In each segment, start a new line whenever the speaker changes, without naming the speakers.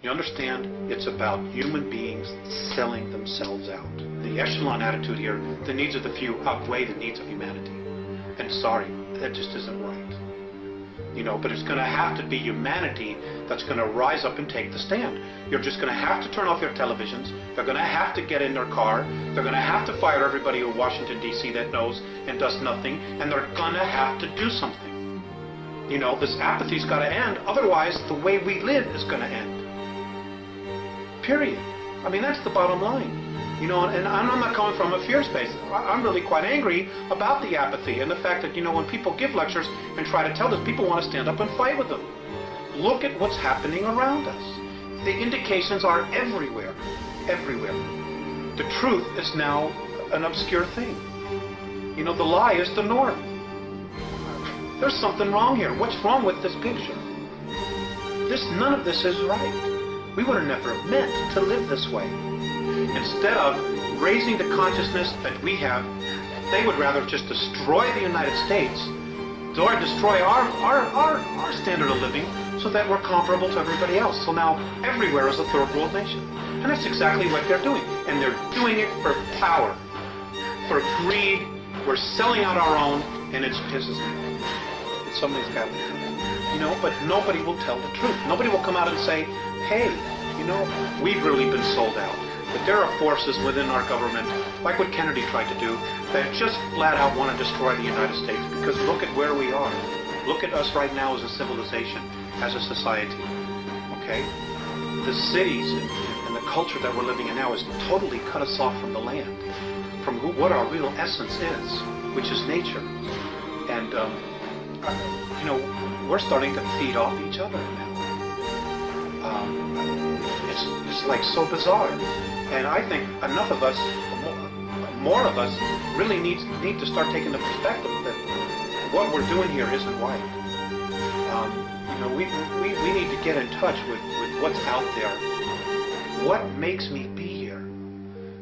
You understand? It's about human beings selling themselves out. The echelon attitude here, the needs of the few outweigh the needs of humanity. And sorry, that just isn't right. You know, but it's going to have to be humanity that's going to rise up and take the stand. You're just going to have to turn off your televisions. They're going to have to get in their car. They're going to have to fire everybody in Washington, D.C. that knows and does nothing. And they're going to have to do something. You know, this apathy's got to end. Otherwise, the way we live is going to end. Period. I mean, that's the bottom line. You know, and I'm not coming from a fear space. I'm really quite angry about the apathy and the fact that, you know, when people give lectures and try to tell this, people want to stand up and fight with them. Look at what's happening around us. The indications are everywhere. Everywhere. The truth is now an obscure thing. You know, the lie is the norm. There's something wrong here. What's wrong with this picture? None of this is right. We would have never meant to live this way. Instead of raising the consciousness that we have, they would rather just destroy the United States or destroy our standard of living so that we're comparable to everybody else. So now everywhere is a third world nation. And that's exactly what they're doing. And they're doing it for power, for greed. We're selling out our own, and it pisses me off. Somebody's got to. You know, but nobody will tell the truth. Nobody will come out and say, hey, you know, we've really been sold out. But there are forces within our government, like what Kennedy tried to do, that just flat out want to destroy the United States. Because look at where we are. Look at us right now as a civilization, as a society. Okay? The cities and the culture that we're living in now has totally cut us off from the land, from what our real essence is, which is nature. And, you know, we're starting to feed off each other now. It's like so bizarre. And I think enough of us, more of us, really need to start taking the perspective that what we're doing here isn't right. You know, we need to get in touch with what's out there. What makes me be here?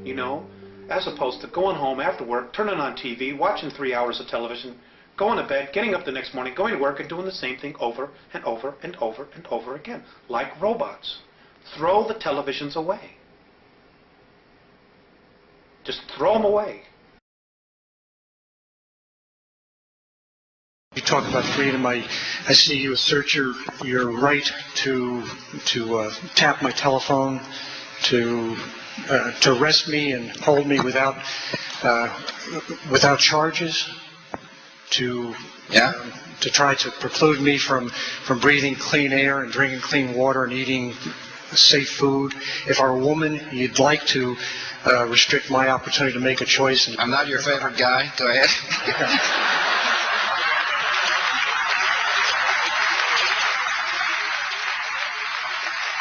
You know, as opposed to going home after work, turning on TV, watching 3 hours of television, going to bed, getting up the next morning, going to work, and doing the same thing over and over and over and over again, like robots. Throw the televisions away. Just throw them away.
You talk about freedom. I see you assert your right to tap my telephone, to arrest me and hold me without charges, to try to preclude me from breathing clean air and drinking clean water and eating safe food. If I'm a woman, you'd like to restrict my opportunity to make a choice.
I'm not your favorite guy. Go ahead.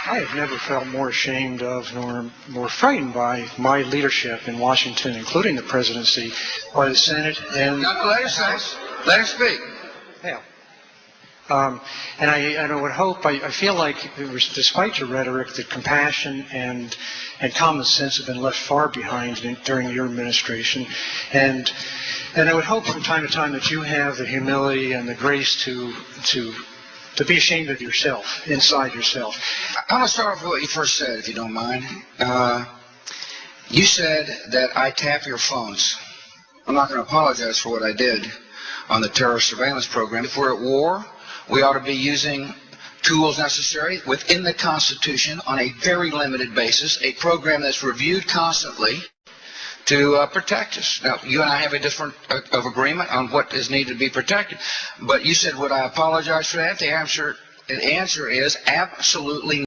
I have never felt more ashamed of nor more frightened by my leadership in Washington, including the presidency, by the Senate and...
No, let her speak.
Yeah. And I would hope, I feel like, despite your rhetoric, that compassion and common sense have been left far behind during your administration. And I would hope from time to time that you have the humility and the grace to be ashamed of yourself, inside yourself.
I'm going to start off with what you first said, if you don't mind. You said that I tap your phones. I'm not going to apologize for what I did on the terrorist surveillance program. If we're at war, we ought to be using tools necessary within the Constitution on a very limited basis, a program that's reviewed constantly to protect us. Now, you and I have a different of agreement on what is needed to be protected. But you said, would I apologize for that? The answer is absolutely not.